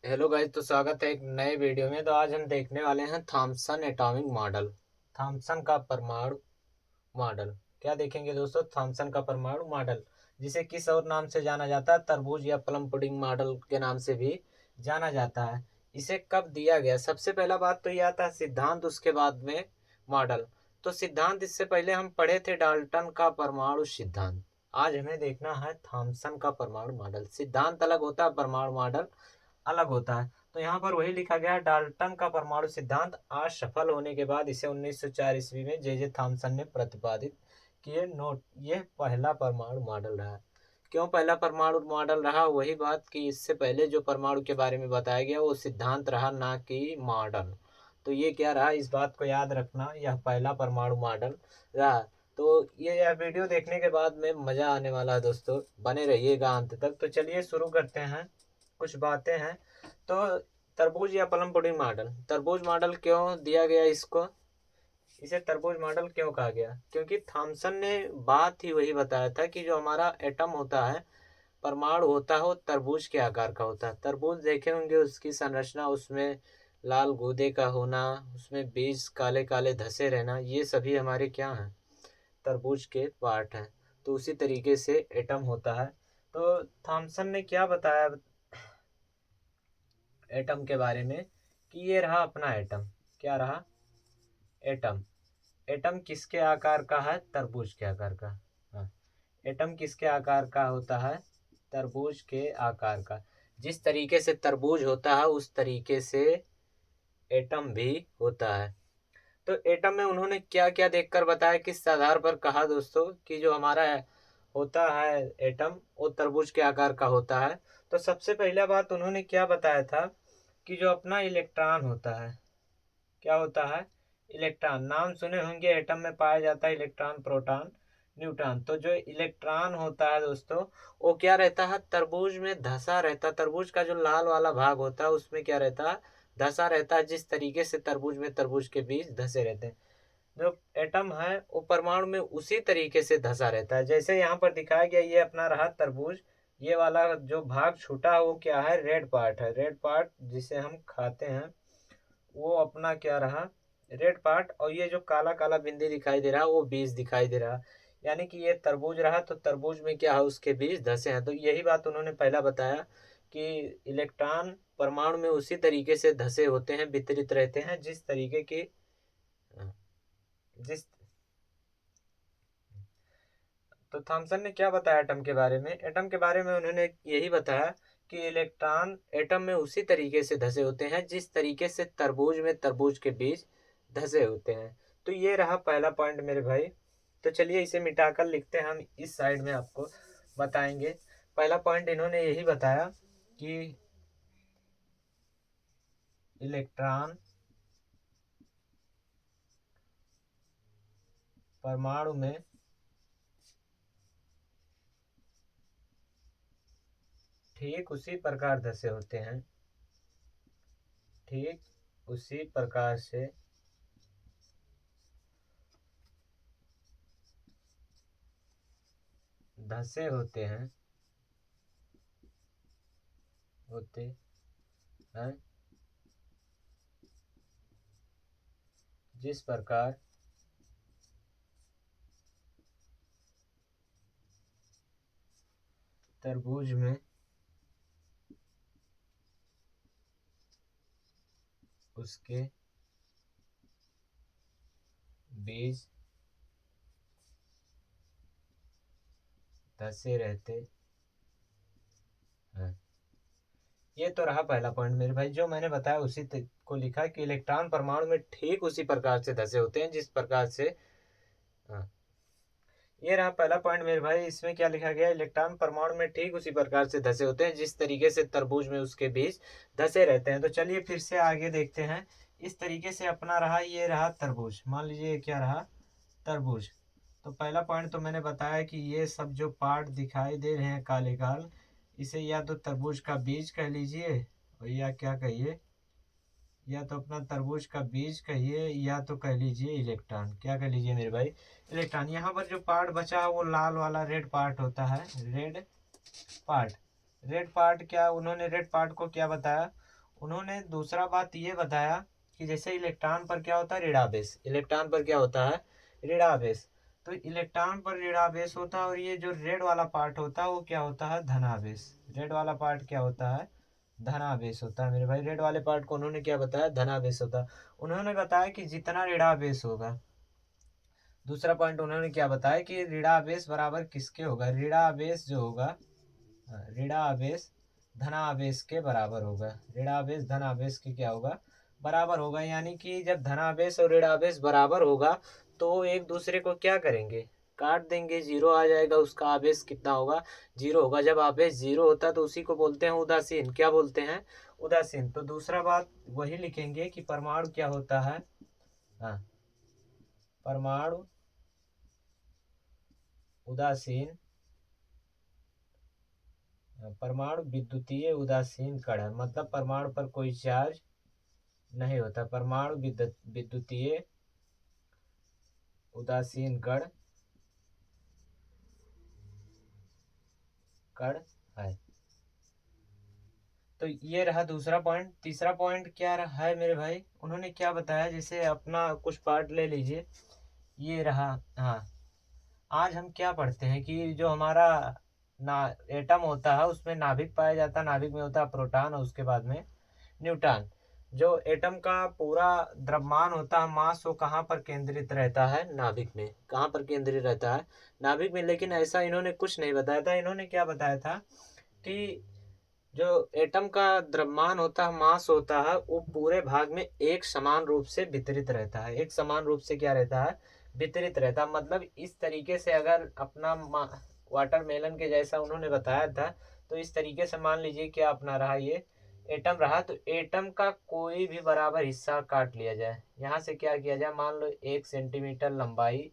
Hello guys, तो स्वागत है एक नए वीडियो में। तो आज हम देखने वाले हैं थॉमसन एटॉमिक मॉडल। थॉमसन का परमाणु मॉडल क्या देखेंगे दोस्तों? थॉमसन का परमाणु मॉडल, जिसे किस और नाम से जाना जाता है? तरबूज या प्लम पुडिंग मॉडल के नाम से भी जाना जाता है। इसे कब दिया गया? सबसे पहला बात तो यह आता है सिद्धांत, उसके बाद में मॉडल। तो सिद्धांत इससे पहले हम पढ़े थे डाल्टन का परमाणु सिद्धांत। आज हमें देखना है थॉमसन का परमाणु मॉडल। सिद्धांत अलग होता है, परमाणु मॉडल अलग होता है। तो यहाँ पर वही लिखा गया है, डाल्टन का परमाणु सिद्धांत आज सफल होने के बाद इसे 1904 ईस्वी में जे जे थॉमसन ने प्रतिपादित किए। नोट, यह पहला परमाणु मॉडल रहा। क्यों पहला परमाणु मॉडल रहा? वही बात कि इससे पहले जो परमाणु के बारे में बताया गया वो सिद्धांत रहा, ना कि मॉडल। तो ये क्या रहा, इस बात को याद रखना, यह पहला परमाणु मॉडल रहा। तो ये यह वीडियो देखने के बाद में मज़ा आने वाला है दोस्तों, बने रहिएगा अंत तक। तो चलिए शुरू करते हैं, कुछ बातें हैं। तो तरबूज या प्लम पुडिंग मॉडल, तरबूज मॉडल क्यों दिया गया इसको? इसे तरबूज मॉडल क्यों कहा गया? क्योंकि थॉमसन ने बात ही वही बताया था कि जो हमारा एटम होता है, परमाणु होता है, वो तरबूज के आकार का होता है। तरबूज देखे होंगे, उसकी संरचना, उसमें लाल गूदे का होना, उसमें बीज काले काले धसे रहना, ये सभी हमारे क्या हैं? तरबूज के पार्ट हैं। तो उसी तरीके से एटम होता है। तो थॉमसन ने क्या बताया एटम के बारे में? कि ये रहा अपना एटम। क्या रहा? एटम। एटम किसके आकार का है? तरबूज के आकार का। हाँ, एटम किसके आकार का होता है? तरबूज के आकार का। जिस तरीके से तरबूज होता है उस तरीके से एटम भी होता है। तो एटम में उन्होंने क्या क्या देखकर बताया, किस आधार पर कहा दोस्तों कि जो हमारा होता है एटम, वो तरबूज के आकार का होता है? तो सबसे पहला बात उन्होंने क्या बताया था कि जो अपना इलेक्ट्रॉन होता है, क्या होता है? इलेक्ट्रॉन। नाम सुने होंगे, एटम में पाया जाता है इलेक्ट्रॉन, प्रोटॉन, न्यूट्रॉन। तो जो इलेक्ट्रॉन होता है दोस्तों, वो क्या रहता है? तरबूज में धसा रहता है। तरबूज का जो लाल वाला भाग होता है उसमें क्या रहता है? धसा रहता है। जिस तरीके से तरबूज में तरबूज के बीज धसे रहते हैं, जो एटम है वो परमाणु में उसी तरीके से धसा रहता है। जैसे यहाँ पर दिखाया गया, ये अपना रहा तरबूज। ये वाला जो भाग छूटा है वो क्या है? रेड पार्ट है। रेड पार्ट जिसे हम खाते हैं, वो अपना क्या रहा? Red part. और ये जो काला काला बिंदी दिखाई दे रहा है वो बीज दिखाई दे रहा। यानी कि ये तरबूज रहा। तो तरबूज में क्या है? उसके बीज धसे हैं। तो यही बात उन्होंने पहला बताया कि इलेक्ट्रॉन परमाणु में उसी तरीके से धसे होते हैं, वितरित रहते हैं, जिस तरीके की जिस तो थॉमसन ने क्या बताया एटम के बारे में? एटम के बारे में उन्होंने यही बताया कि इलेक्ट्रॉन एटम में उसी तरीके से धसे होते हैं जिस तरीके से तरबूज में तरबूज के बीज धसे होते हैं। तो ये रहा पहला पॉइंट मेरे भाई। तो चलिए इसे मिटाकर लिखते हैं, हम इस साइड में आपको बताएंगे। पहला पॉइंट इन्होंने यही बताया कि इलेक्ट्रॉन परमाणु में ठीक उसी प्रकार धसे होते हैं, ठीक उसी प्रकार से धसे होते हैं, जिस प्रकार तरबूज में उसके बीज धसे रहते हैं। ये तो रहा पहला पॉइंट मेरे भाई, जो मैंने बताया उसी को लिखा कि इलेक्ट्रॉन परमाणु में ठीक उसी प्रकार से धसे होते हैं जिस प्रकार से। हाँ, ये रहा पहला पॉइंट मेरे भाई। इसमें क्या लिखा गया? इलेक्ट्रॉन परमाणु में ठीक उसी प्रकार से धसे होते हैं जिस तरीके से तरबूज में उसके बीज धसे रहते हैं। तो चलिए फिर से आगे देखते हैं। इस तरीके से अपना रहा, ये रहा तरबूज। मान लीजिए क्या रहा? तरबूज। तो पहला पॉइंट तो मैंने बताया कि ये सब जो पार्ट दिखाई दे रहे हैं काले काल, इसे या तो तरबूज का बीज कह लीजिए, और या क्या कहिए, या तो अपना तरबूज का बीज कहिए, या तो कह लीजिए इलेक्ट्रॉन। क्या कह लीजिए मेरे भाई? इलेक्ट्रॉन। यहाँ पर जो पार्ट बचा है वो लाल वाला रेड पार्ट होता है। Red part. रेड पार्ट क्या उन्होंने रेड पार्ट को क्या बताया? उन्होंने दूसरा बात ये बताया कि जैसे इलेक्ट्रॉन पर क्या होता है, ऋणावेश। इलेक्ट्रॉन पर क्या होता है, ऋणावेश। तो इलेक्ट्रॉन पर ऋणावेश होता है और ये जो रेड वाला पार्ट होता है वो क्या होता है, धनावेश। रेड वाला पार्ट क्या होता है, धनावेश होता है मेरे भाई। रेड वाले पार्ट को उन्होंने क्या बताया, धनावेश होता है। उन्होंने बताया कि जितना ऋणावेश होगा, दूसरा पॉइंट उन्होंने क्या बताया कि ऋणावेश बराबर किसके होगा, ऋणावेश जो होगा, ऋणावेश धनावेश के बराबर होगा। ऋणावेश धनावेश के क्या होगा, बराबर होगा। यानी कि जब धनावेश और ऋणावेश बराबर होगा तो एक दूसरे को क्या करेंगे, काट देंगे, जीरो आ जाएगा। उसका आवेश कितना होगा, जीरो होगा। जब आवेश जीरो होता है तो उसी को बोलते हैं उदासीन। क्या बोलते हैं, उदासीन। तो दूसरा बात वही लिखेंगे कि परमाणु क्या होता है, हाँ, परमाणु उदासीन, परमाणु विद्युतीय उदासीन कण है। मतलब परमाणु पर कोई चार्ज नहीं होता, परमाणु विद्युतीय उदासीन कण कण है। तो ये रहा दूसरा पॉइंट। तीसरा पॉइंट क्या रहा है मेरे भाई, उन्होंने क्या बताया, जैसे अपना कुछ पार्ट ले लीजिए, ये रहा। हाँ, आज हम क्या पढ़ते हैं कि जो हमारा ना एटम होता है उसमें नाभिक पाया जाता है। नाभिक में होता है प्रोटॉन और उसके बाद में न्यूट्रॉन। जो एटम का पूरा द्रव्यमान होता है, मास, वो कहाँ पर केंद्रित रहता है, नाभिक में। कहाँ पर केंद्रित रहता है, नाभिक में। लेकिन ऐसा इन्होंने कुछ नहीं बताया था। इन्होंने क्या बताया था कि जो एटम का द्रव्यमान होता है, मास होता है, वो पूरे भाग में एक समान रूप से वितरित रहता है। एक समान रूप से क्या रहता है, वितरित रहता है। मतलब इस तरीके से अगर अपना वाटरमेलन के जैसा उन्होंने बताया था, तो इस तरीके से मान लीजिए क्या अपना रहा, ये एटम रहा। तो एटम का कोई भी बराबर हिस्सा काट लिया जाए। यहाँ से क्या किया जाए, मान लो 1 सेंटीमीटर लंबाई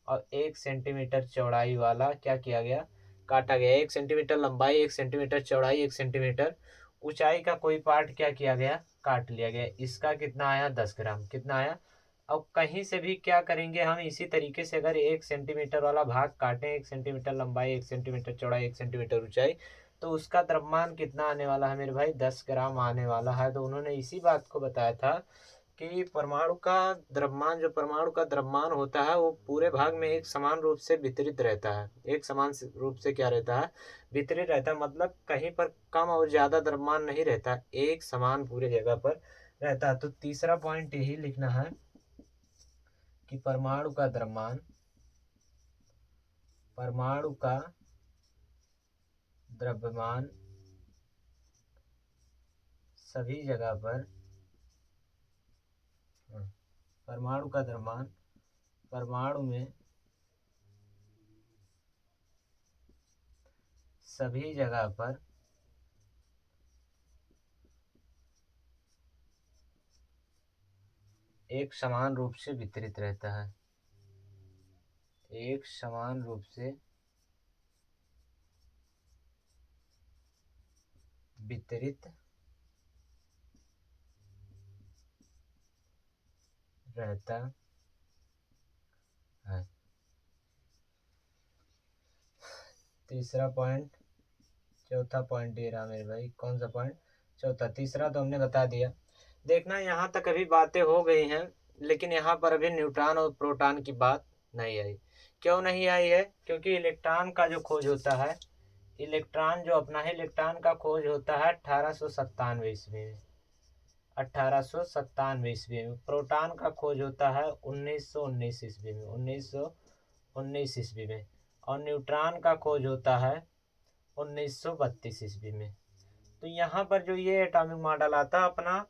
और 1 सेंटीमीटर चौड़ाई वाला क्या किया गया, काटा गया। 1 सेंटीमीटर लंबाई, 1 सेंटीमीटर चौड़ाई, 1 सेंटीमीटर ऊंचाई का कोई पार्ट क्या किया गया, काट लिया गया। इसका कितना आया, 10 ग्राम। कितना आया। अब कहीं से भी क्या करेंगे हम, इसी तरीके से अगर 1 सेंटीमीटर वाला भाग काटें, 1 सेंटीमीटर लंबाई, 1 सेंटीमीटर चौड़ाई, 1 सेंटीमीटर ऊंचाई, तो उसका द्रव्यमान कितना आने वाला है मेरे भाई, 10 ग्राम आने वाला है। तो उन्होंने इसी बात को बताया था कि परमाणु का द्रव्यमान, जो परमाणु का द्रव्यमान होता है, वो पूरे भाग में एक समान रूप से वितरित रहता है। एक समान रूप से क्या रहता है, वितरित रहता है। मतलब कहीं पर कम और ज्यादा द्रव्यमान नहीं रहता, एक समान पूरे जगह पर रहता है। तो तीसरा पॉइंट यही लिखना है कि परमाणु का द्रव्यमान, परमाणु का द्रव्यमान सभी जगह पर, परमाणु का द्रव्यमान परमाणु में सभी जगह पर एक समान रूप से वितरित रहता है। एक समान रूप से वितरित रहता है। तीसरा पॉइंट, चौथा पॉइंट ये रहा मेरे भाई। कौन सा पॉइंट, चौथा। तीसरा तो हमने बता दिया। देखना यहाँ तक अभी बातें हो गई हैं, लेकिन यहाँ पर अभी न्यूट्रॉन और प्रोटॉन की बात नहीं आई। क्यों नहीं आई है, क्योंकि इलेक्ट्रॉन का जो खोज होता है, इलेक्ट्रॉन जो अपना है, इलेक्ट्रॉन का खोज होता है 1897 ईस्वी में। 1897 ईस्वी में। प्रोटॉन का खोज होता है 1919 ईस्वी में। 1919 ईस्वी में। और न्यूट्रॉन का खोज होता है 1932 ईस्वी में। तो यहाँ पर जो ये एटॉमिक मॉडल आता है अपना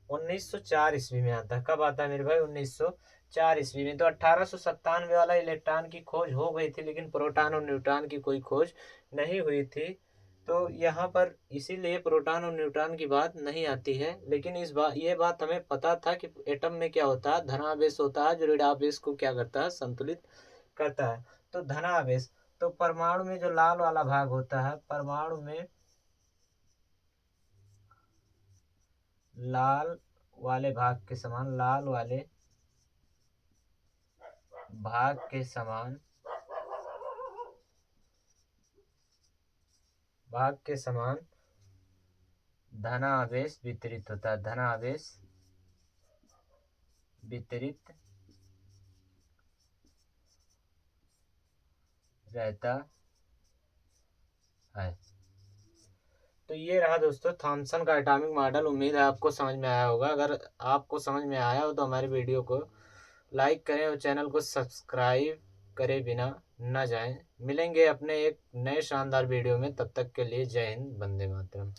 1904 ईस्वी में आता है। कब आता है मेरे भाई, 1904 ईस्वी में। तो 1897 वाला इलेक्ट्रॉन की खोज हो गई थी, लेकिन प्रोटॉन और न्यूट्रॉन की कोई खोज नहीं हुई थी। तो यहाँ पर इसीलिए प्रोटॉन और न्यूट्रॉन की बात नहीं आती है। लेकिन इस बात, ये बात हमें पता था कि एटम में क्या होता है, धनावेश होता है, जो ऋणावेश को क्या करता है, संतुलित करता है। तो धनावेश, तो परमाणु में जो लाल वाला भाग होता है, परमाणु में लाल वाले भाग के समान, लाल वाले भाग के समान, भाग के समान धनावेश वितरित होता है, धनावेश वितरित रहता है। तो ये रहा दोस्तों थॉमसन का एटॉमिक मॉडल। उम्मीद है आपको समझ में आया होगा। अगर आपको समझ में आया हो तो हमारी वीडियो को लाइक करें और चैनल को सब्सक्राइब करे बिना न जाएं। मिलेंगे अपने एक नए शानदार वीडियो में, तब तक के लिए जय हिंद, वंदे मातरम।